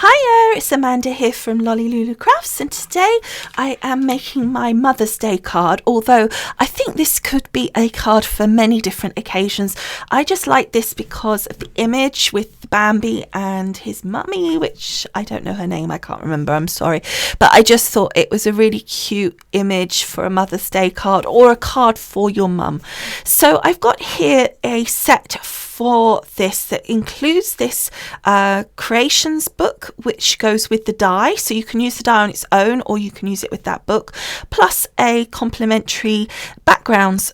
Hiya, it's Amanda here from Lolli Lulu Crafts, and today I am making my Mother's Day card, although I think this could be a card for many different occasions. I just like this because of the image with Bambi and his mummy, which I don't know her name, I can't remember, I'm sorry, but I just thought it was a really cute image for a Mother's Day card or a card for your mum. So I've got here a set for this that includes this creations book, which goes with the die, so you can use the die on its own or you can use it with that book, plus a complimentary backgrounds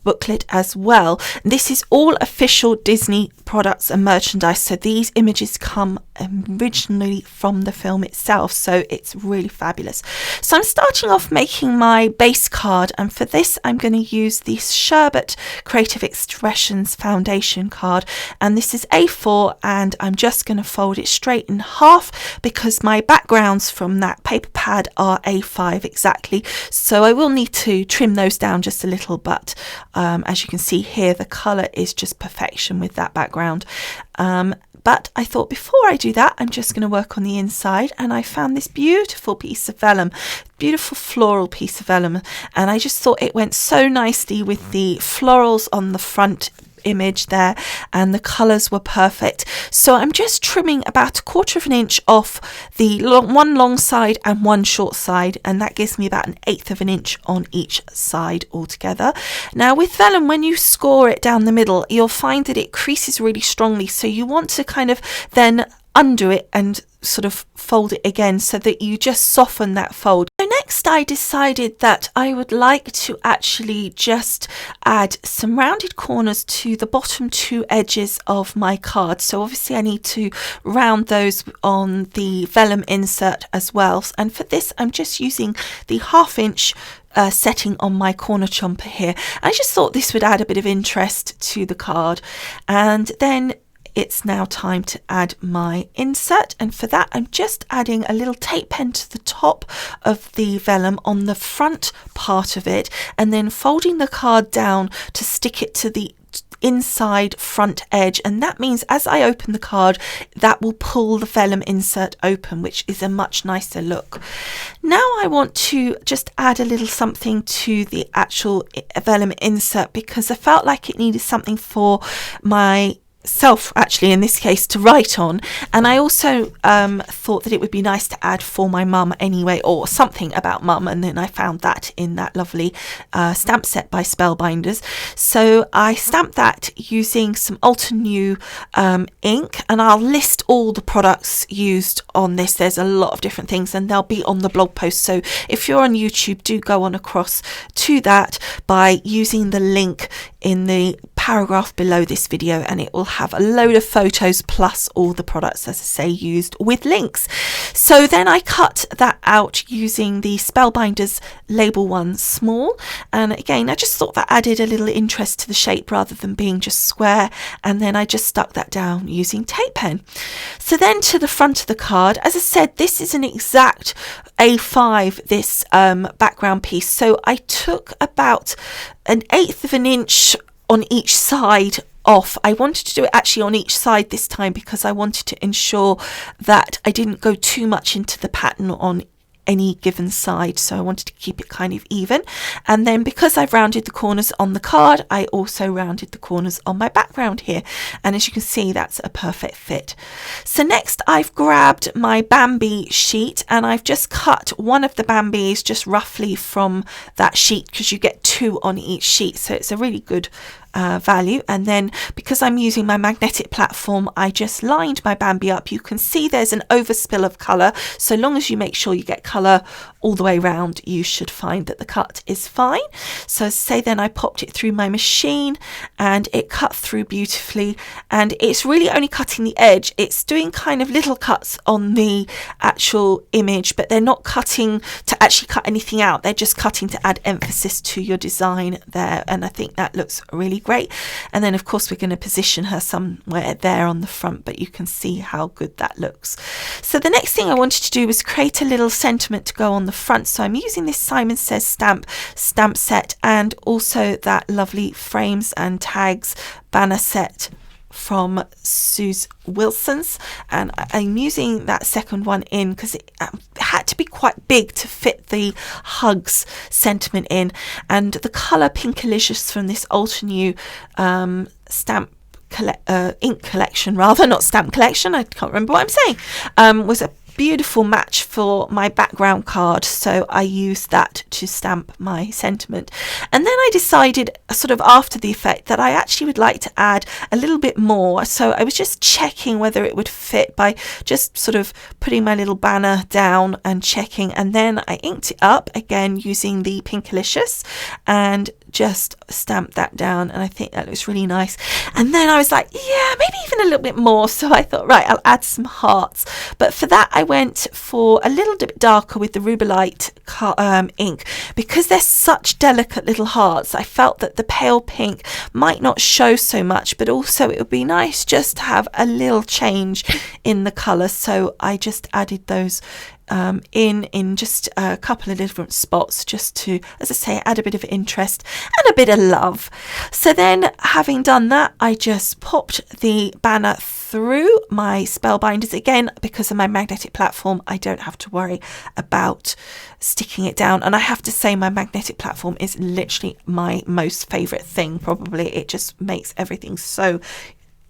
booklet as well. This is all official Disney products and merchandise, so these images come originally from the film itself, so it's really fabulous. So I'm starting off making my base card, and for this I'm going to use the Sherbet Creative Expressions foundation card, and this is A4, and I'm just going to fold it straight in half because my backgrounds from that paper pad are A5 exactly, so I will need to trim those down just a little, but as you can see here, the colour is just perfection with that background. But I thought before I do that, I'm just going to work on the inside, and I found this beautiful piece of vellum, beautiful floral piece of vellum, and I just thought it went so nicely with the florals on the front image there, and the colours were perfect. So I'm just trimming about 1/4 of an inch off the one long side and one short side, and that gives me about 1/8 of an inch on each side altogether. Now with vellum, when you score it down the middle, you'll find that it creases really strongly, so you want to kind of then undo it and sort of fold it again so that you just soften that fold. So next I decided that I would like to actually just add some rounded corners to the bottom two edges of my card. So obviously I need to round those on the vellum insert as well, and for this I'm just using the 1/2 inch setting on my corner chomper here. I just thought this would add a bit of interest to the card, and then it's now time to add my insert, and for that I'm just adding a little tape pen to the top of the vellum on the front part of it, and then folding the card down to stick it to the inside front edge, and that means as I open the card that will pull the vellum insert open, which is a much nicer look. Now I want to just add a little something to the actual vellum insert because I felt like it needed something for my self, actually in this case, to write on, and I also thought that it would be nice to add for my mum anyway, or something about mum, and then I found that in that lovely stamp set by Spellbinders. So I stamped that using some Altenew ink, and I'll list all the products used on this. There's a lot of different things and they'll be on the blog post, so if you're on YouTube, do go on across to that by using the link in the paragraph below this video, and it will have a load of photos plus all the products, as I say, used with links. So then I cut that out using the Spellbinders Label 1 Small, and again I just thought that added a little interest to the shape rather than being just square, and then I just stuck that down using tape pen. So then to the front of the card, as I said, this is an exact A5, this background piece, so I took about 1/8 of an inch on each side off. I wanted to do it actually on each side this time because I wanted to ensure that I didn't go too much into the pattern on any given side, so I wanted to keep it kind of even. And then because I've rounded the corners on the card, I also rounded the corners on my background here, and as you can see, that's a perfect fit. So next I've grabbed my Bambi sheet, and I've just cut one of the Bambis just roughly from that sheet because you get 2 on each sheet, so it's a really good value. And then because I'm using my magnetic platform, I just lined my Bambi up. You can see there's an overspill of colour, so long as you make sure you get colour all the way around, you should find that the cut is fine. So as I say, then I popped it through my machine and it cut through beautifully, and it's really only cutting the edge. It's doing kind of little cuts on the actual image, but they're not cutting to actually cut anything out, they're just cutting to add emphasis to your design there, and I think that looks really great. And then of course we're going to position her somewhere there on the front, but you can see how good that looks. So the next thing I wanted to do was create a little sentiment to go on the front, so I'm using this Simon Says stamp set, and also that lovely frames and tags banner set from Suze Wilson's, and I'm using that second one in because it had to be quite big to fit the hugs sentiment in, and the colour PINKALICIOUS from this Altenew ink collection, rather, not stamp collection, I can't remember what I'm saying, was a beautiful match for my background card, so I used that to stamp my sentiment. And then I decided, sort of after the effect, that I actually would like to add a little bit more, so I was just checking whether it would fit by just sort of putting my little banner down and checking, and then I inked it up again using the PINKALICIOUS and just stamped that down, and I think that looks really nice. And then I was like, yeah, maybe even a little bit more, so I thought, right, I'll add some hearts. But for that I went for a little bit darker with the Rubellite ink, because they're such delicate little hearts. I felt that the pale pink might not show so much, but also it would be nice just to have a little change in the colour, so I just added those in just a couple of different spots, just to, as I say, add a bit of interest and a bit of love. So then, having done that, I just popped the banner through my spellbinders again. Because of my magnetic platform, I don't have to worry about sticking it down, and I have to say my magnetic platform is literally my most favourite thing, probably. It just makes everything so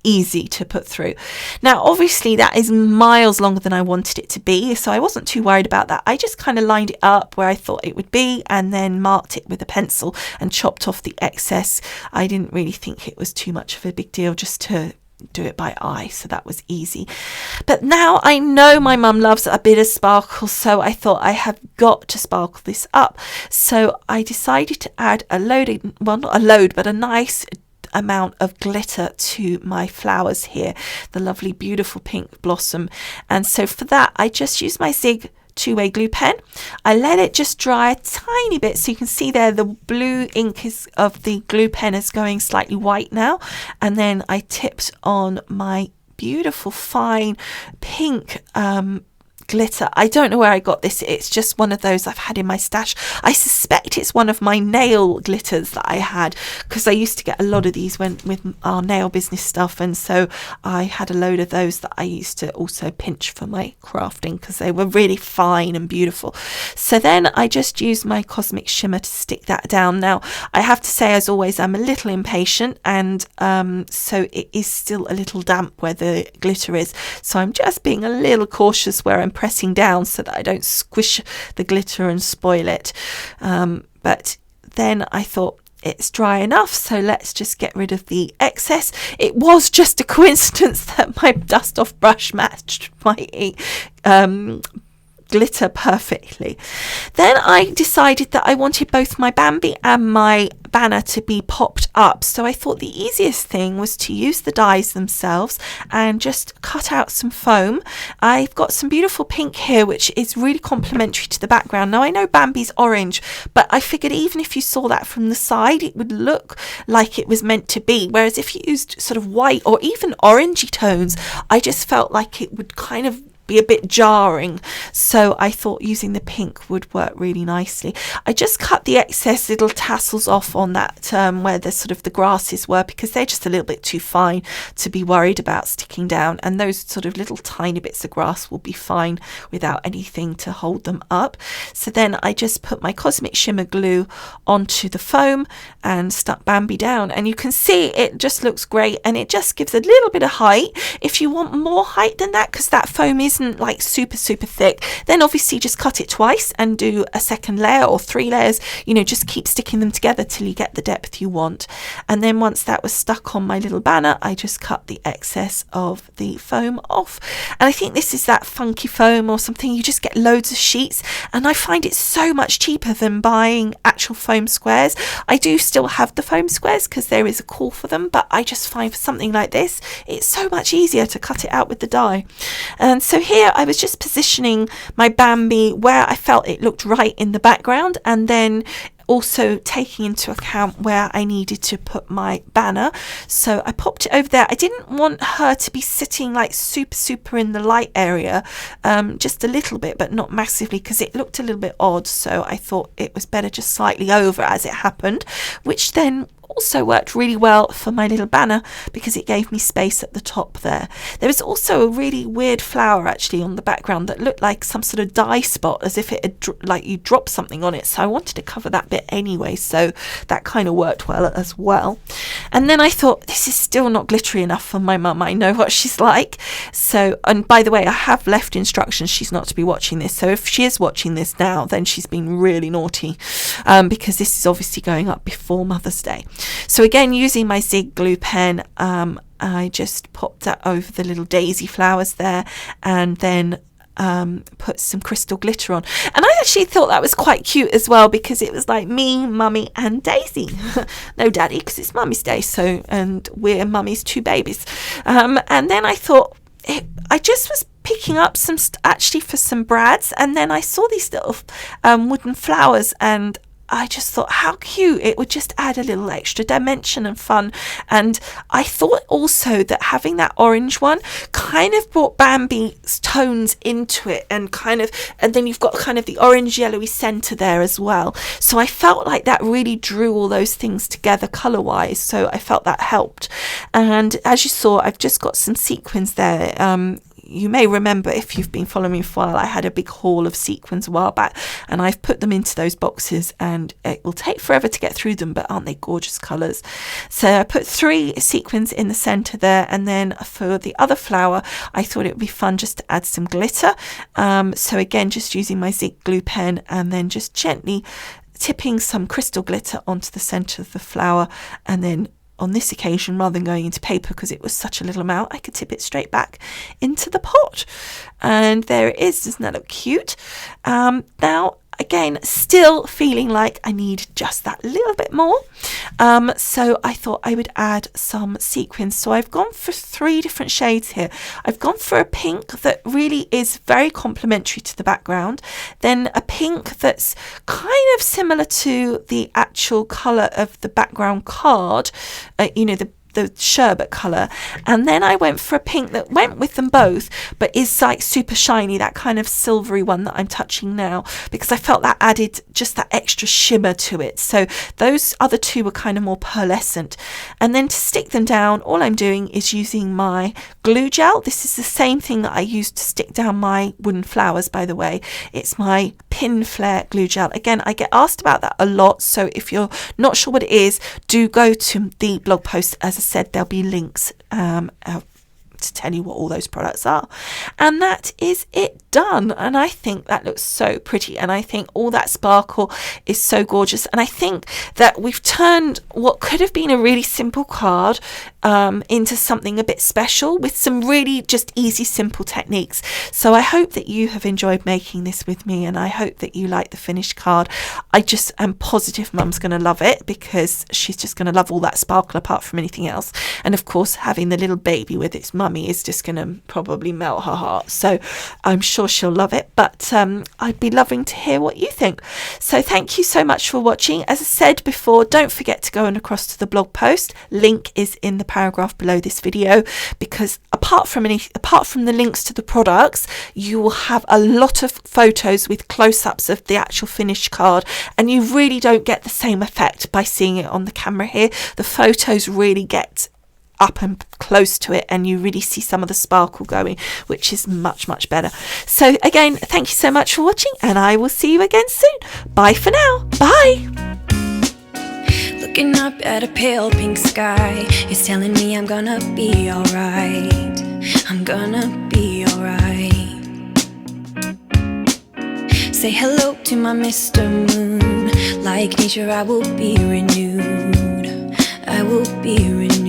easy to put through. Now obviously that is miles longer than I wanted it to be, so I wasn't too worried about that. I just kind of lined it up where I thought it would be and then marked it with a pencil and chopped off the excess. I didn't really think it was too much of a big deal just to do it by eye, so that was easy. But now I know my mum loves a bit of sparkle, so I thought I have got to sparkle this up. So I decided to add a load, well, not a load, but a nice amount of glitter to my flowers here, the lovely beautiful pink blossom. And so for that I just used my Zig two-way glue pen. I let it just dry a tiny bit, so you can see there the blue ink is of the glue pen is going slightly white now, and then I tipped on my beautiful fine pink glitter. I don't know where I got this. It's just one of those I've had in my stash. I suspect it's one of my nail glitters that I had, because I used to get a lot of these with our nail business stuff, and so I had a load of those that I used to also pinch for my crafting because they were really fine and beautiful. So then I just used my Cosmic Shimmer to stick that down. Now I have to say, as always, I'm a little impatient, and so it is still a little damp where the glitter is, so I'm just being a little cautious where I'm pressing down so that I don't squish the glitter and spoil it. But then I thought, it's dry enough, so let's just get rid of the excess. It was just a coincidence that my dust off brush matched my glitter perfectly. Then I decided that I wanted both my Bambi and my banner to be popped up, so I thought the easiest thing was to use the dies themselves and just cut out some foam. I've got some beautiful pink here which is really complementary to the background. Now I know Bambi's orange, but I figured even if you saw that from the side it would look like it was meant to be, whereas if you used sort of white or even orangey tones, I just felt like it would kind of be a bit jarring, so I thought using the pink would work really nicely. I just cut the excess little tassels off on that where the sort of the grasses were, because they're just a little bit too fine to be worried about sticking down, and those sort of little tiny bits of grass will be fine without anything to hold them up. So then I just put my Cosmic Shimmer glue onto the foam and stuck Bambi down, and you can see it just looks great, and it just gives a little bit of height. If you want more height than that, because that foam isn't like super thick, then obviously just cut it twice and do a second layer or 3 layers, you know, just keep sticking them together till you get the depth you want. And then once that was stuck on my little banner, I just cut the excess of the foam off. And I think this is that funky foam or something. You just get loads of sheets, and I find it so much cheaper than buying actual foam squares. I do still have the foam squares because there is a call for them, but I just find for something like this it's so much easier to cut it out with the die. And so here I was just positioning my Bambi where I felt it looked right in the background, and then also taking into account where I needed to put my banner. So I popped it over there. I didn't want her to be sitting like super in the light area, just a little bit but not massively, because it looked a little bit odd, so I thought it was better just slightly over as it happened, which then also worked really well for my little banner because it gave me space at the top there. There was also a really weird flower actually on the background that looked like some sort of dye spot, as if it had like you dropped something on it, so I wanted to cover that bit anyway, so that kind of worked well as well. And then I thought, this is still not glittery enough for my mum, I know what she's like. So, and by the way, I have left instructions she's not to be watching this, so if she is watching this now, then she's been really naughty, because this is obviously going up before Mother's Day. So again, using my Zig glue pen, I just popped that over the little daisy flowers there, and then put some crystal glitter on. And I actually thought that was quite cute as well, because it was like me, Mummy and Daisy. No Daddy, because it's Mummy's Day, so, and we're Mummy's 2 babies. And then I thought, I just was picking up some actually for some brads, and then I saw these little wooden flowers, and I just thought how cute, it would just add a little extra dimension and fun. And I thought also that having that orange one kind of brought Bambi's tones into it, and then you've got kind of the orange yellowy centre there as well. So I felt like that really drew all those things together colour wise, so I felt that helped. And as you saw, I've just got some sequins there. You may remember, if you've been following me for a while, I had a big haul of sequins a while back, and I've put them into those boxes, and it will take forever to get through them, but aren't they gorgeous colours? So I put 3 sequins in the centre there, and then for the other flower I thought it would be fun just to add some glitter. So again, just using my Zig glue pen, and then just gently tipping some crystal glitter onto the centre of the flower, and then on this occasion, rather than going into paper because it was such a little amount, I could tip it straight back into the pot. And there it is. Doesn't that look cute? Now, again, still feeling like I need just that little bit more. So I thought I would add some sequins. So I've gone for 3 different shades here. I've gone for a pink that really is very complementary to the background. Then a pink that's kind of similar to the actual colour of the background card, the sherbet colour, and then I went for a pink that went with them both but is like super shiny, that kind of silvery one that I'm touching now, because I felt that added just that extra shimmer to it. So those other 2 were kind of more pearlescent. And then to stick them down, all I'm doing is using my glue gel. This is the same thing that I used to stick down my wooden flowers, by the way. It's my Pin Flare glue gel. Again, I get asked about that a lot, so if you're not sure what it is, do go to the blog post. As I said, there'll be links to tell you what all those products are. And that is it done. And I think that looks so pretty, and I think all that sparkle is so gorgeous. And I think that we've turned what could have been a really simple card into something a bit special with some really just easy, simple techniques. So I hope that you have enjoyed making this with me, and I hope that you like the finished card. I just am positive Mum's going to love it, because she's just going to love all that sparkle apart from anything else. And of course, having the little baby with its mummy is just going to probably melt her heart. So I'm sure she'll love it, but I'd be loving to hear what you think. So thank you so much for watching. As I said before, don't forget to go and across to the blog post. Link is in the paragraph below this video, because apart from the links to the products, you will have a lot of photos with close-ups of the actual finished card, and you really don't get the same effect by seeing it on the camera here. The photos really get up and close to it, and you really see some of the sparkle going, which is much better. So again, thank you so much for watching, and I will see you again soon. Bye for now. Bye. Looking up at a pale pink sky, it's telling me I'm gonna be alright. I'm gonna be alright. Say hello to my Mr. Moon. Like nature, I will be renewed. I will be renewed.